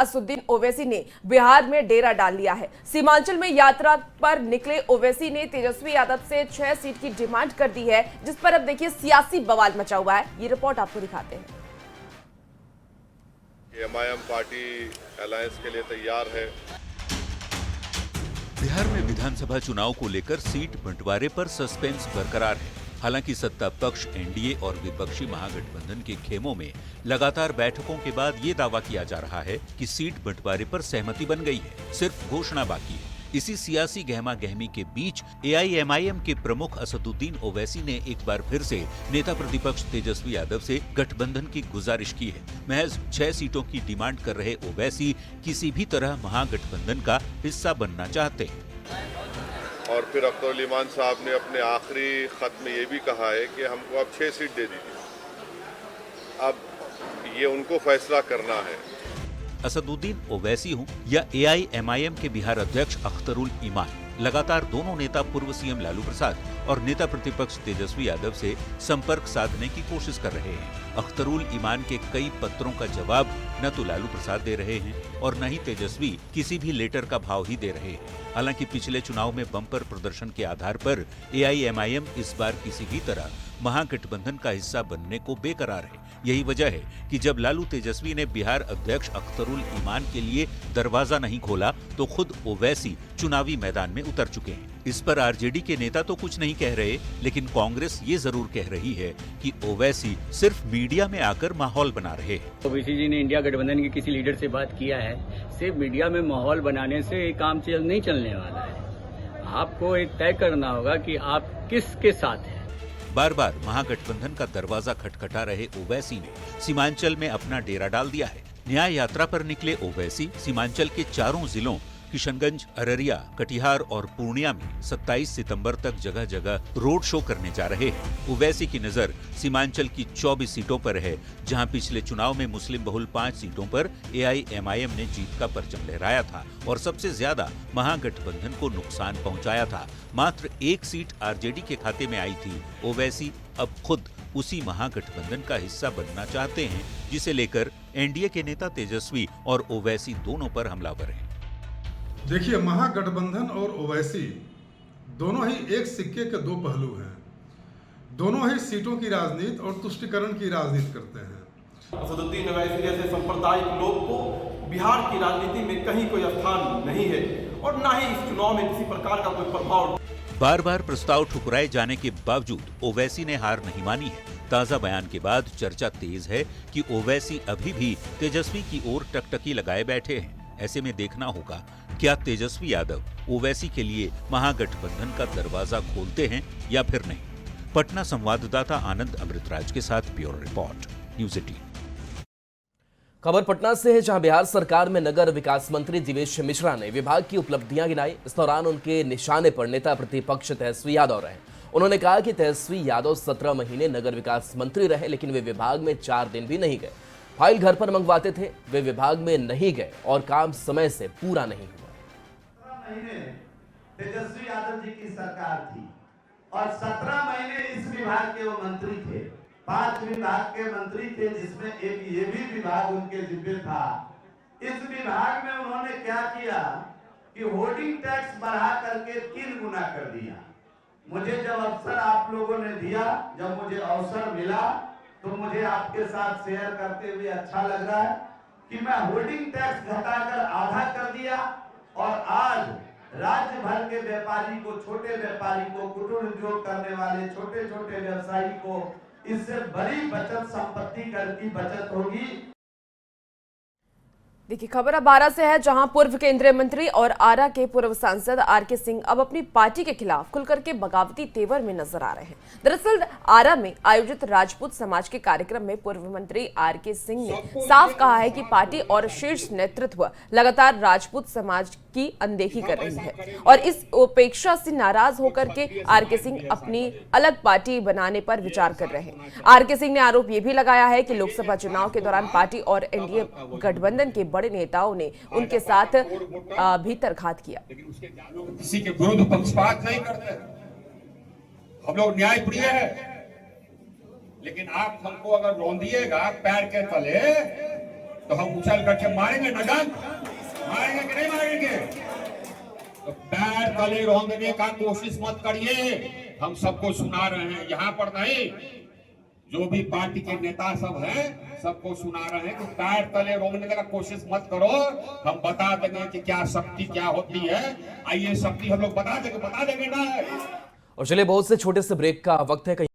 असदुद्दीन ओवैसी ने बिहार में डेरा डाल लिया है। सीमांचल में यात्रा पर निकले ओवैसी ने तेजस्वी यादव से 6 सीट की डिमांड कर दी है, जिस पर अब देखिए सियासी बवाल मचा हुआ है। ये रिपोर्ट आपको दिखाते हैं। एमआईएम पार्टी अलायंस के लिए तैयार है। बिहार में विधानसभा चुनाव को लेकर सीट बंटवारे पर सस्पेंस बरकरार है। हालांकि सत्ता पक्ष एनडीए और विपक्षी महागठबंधन के खेमों में लगातार बैठकों के बाद ये दावा किया जा रहा है कि सीट बंटवारे पर सहमति बन गई है, सिर्फ घोषणा बाकी है। इसी सियासी गहमा गहमी के बीच एआईएमआईएम के प्रमुख असदुद्दीन ओवैसी ने एक बार फिर से नेता प्रतिपक्ष तेजस्वी यादव से गठबंधन की गुजारिश की है। महज 6 सीटों की डिमांड कर रहे ओवैसी किसी भी तरह महागठबंधन का हिस्सा बनना चाहते हैं। और फिर अख्तर ईमान साहब ने अपने आखिरी खत में ये भी कहा है कि हमको अब 6 सीट दे दीजिए। अब ये उनको फैसला करना है। असदुद्दीन ओवैसी हूं या एआईएमआईएम के बिहार अध्यक्ष अख्तरुल ईमान, लगातार दोनों नेता पूर्व सीएम लालू प्रसाद और नेता प्रतिपक्ष तेजस्वी यादव से संपर्क साधने की कोशिश कर रहे हैं। अख्तरुल ईमान के कई पत्रों का जवाब न तो लालू प्रसाद दे रहे हैं और न ही तेजस्वी किसी भी लेटर का भाव ही दे रहे हैं। हालांकि पिछले चुनाव में बम्पर प्रदर्शन के आधार पर एआईएमआईएम इस बार किसी भी तरह महागठबंधन का हिस्सा बनने को बेकरार है। यही वजह है कि जब लालू तेजस्वी ने बिहार अध्यक्ष अख्तरुल ईमान के लिए दरवाजा नहीं खोला तो खुद ओवैसी चुनावी मैदान में उतर चुके हैं। इस पर आरजेडी के नेता तो कुछ नहीं कह रहे, लेकिन कांग्रेस ये जरूर कह रही है कि ओवैसी सिर्फ मीडिया में आकर माहौल बना रहे हैं। ओवैसी जी ने इंडिया गठबंधन के किसी लीडर से बात किया है, सिर्फ मीडिया में माहौल बनाने से काम नहीं चलने वाला है। आपको एक तय करना होगा कि आप किसके साथ हैं। बार बार महागठबंधन का दरवाजा खटखटा रहे ओवैसी ने सीमांचल में अपना डेरा डाल दिया है। न्याय यात्रा पर निकले ओवैसी सीमांचल के 4 जिलों किशनगंज, अररिया, कटिहार और पूर्णिया में 27 सितंबर तक जगह जगह रोड शो करने जा रहे हैं। ओवैसी की नजर सीमांचल की 24 सीटों पर है, जहां पिछले चुनाव में मुस्लिम बहुल 5 सीटों पर एआईएमआईएम ने जीत का परचम लहराया था और सबसे ज्यादा महागठबंधन को नुकसान पहुंचाया था। मात्र 1 सीट आरजेडी के खाते में आई थी। ओवैसी अब खुद उसी महागठबंधन का हिस्सा बनना चाहते हैं, जिसे लेकर एनडीए के नेता तेजस्वी और ओवैसी दोनों पर हमलावर हैं। देखिए, महागठबंधन और ओवैसी दोनों ही एक सिक्के के 2 पहलू हैं। दोनों ही सीटों की राजनीति और तुष्टिकरण की राजनीति करते हैं। असदुद्दीन ओवैसी जैसे सांप्रदायिक लोग को बिहार की राजनीति में कहीं कोई स्थान नहीं है और न ही इस चुनाव में किसी प्रकार का कोई प्रभाव। बार बार प्रस्ताव ठुकराए जाने के बावजूद ओवैसी ने हार नहीं मानी है। ताजा बयान के बाद चर्चा तेज है कि ओवैसी अभी भी तेजस्वी की ओर टकटकी लगाए बैठे हैं। ऐसे में देखना होगा क्या तेजस्वी यादव ओवैसी के लिए महागठबंधन का दरवाजा खोलते हैं या फिर नहीं। पटना संवाददाता आनंद अमृतराज के साथ ब्यूरो रिपोर्ट, न्यूज़ 18। खबर पटना से है, जहां बिहार सरकार में नगर विकास मंत्री जीवेश मिश्रा ने विभाग की उपलब्धियां गिनाई। इस दौरान उनके निशाने पर नेता प्रतिपक्ष तेजस्वी यादव रहे। उन्होंने कहा कि तेजस्वी यादव 17 महीने नगर विकास मंत्री रहे, लेकिन वे विभाग में 4 दिन भी नहीं गए। फाइल घर पर मंगवाते थे, वे विभाग में नहीं गए और काम समय से पूरा नहीं हुआ। महीने तेजस्वी यादव जी की सरकार थी और 17 महीने इस विभाग के वो मंत्री थे। 5 विभाग के मंत्री थे, जिसमें एक ये भी विभाग उनके जिम्मे था। इस विभाग में उन्होंने क्या किया कि होर्डिंग टैक्स बढ़ा करके 3 गुना कर दिया। मुझे जब अवसर आप लोगों ने दिया, जब मुझे अवसर मिला, तो मुझे आपके साथ शेयर करते हुए अच्छा लग रहा है कि मैं होर्डिंग टैक्स घटाकर आधा कर दिया और आज राज्य भर के व्यापारी को, छोटे व्यापारी को, कुटीर उद्योग करने वाले छोटे छोटे व्यवसायी को इससे बड़ी बचत संपत्ति कर की बचत होगी। देखिए, खबर अब आरा से है, जहां पूर्व केंद्रीय मंत्री और आरा के पूर्व सांसद आरके सिंह अब अपनी पार्टी के खिलाफ खुलकर के बगावती तेवर में नजर आ रहे हैं। दरअसल आरा में आयोजित राजपूत समाज के कार्यक्रम में पूर्व मंत्री आरके सिंह ने साफ कहा है कि पार्टी और शीर्ष नेतृत्व लगातार राजपूत समाज की अनदेखी कर रही है और इस उपेक्षा से नाराज होकर के आरके सिंह अपनी अलग पार्टी बनाने पर विचार कर रहे हैं। आरके सिंह ने आरोप ये भी लगाया है कि लोकसभा चुनाव के दौरान पार्टी और एनडीए गठबंधन के बड़े नेताओं ने उनके साथ भीतरघात किया। किसी के विरुद्ध पक्षपात नहीं करते, हम लोग न्याय प्रिय है, लेकिन आप हमको अगर रौंदिएगा पैर के तले तो हम उछल करके मारेंगे ना डंक, मारेंगे कि नहीं मारेंगे? तो पैर तले रौंदने का कोशिश मत करिए। हम सबको सुना रहे हैं, यहाँ पर नहीं, जो भी पार्टी के नेता सब हैं सबको सुना रहे हैं कि पैर तले रोकने का कोशिश मत करो। हम बता देंगे कि क्या शक्ति क्या होती है। आइए शक्ति हम लोग बता देंगे ना। और चलिए बहुत से छोटे से ब्रेक का वक्त है।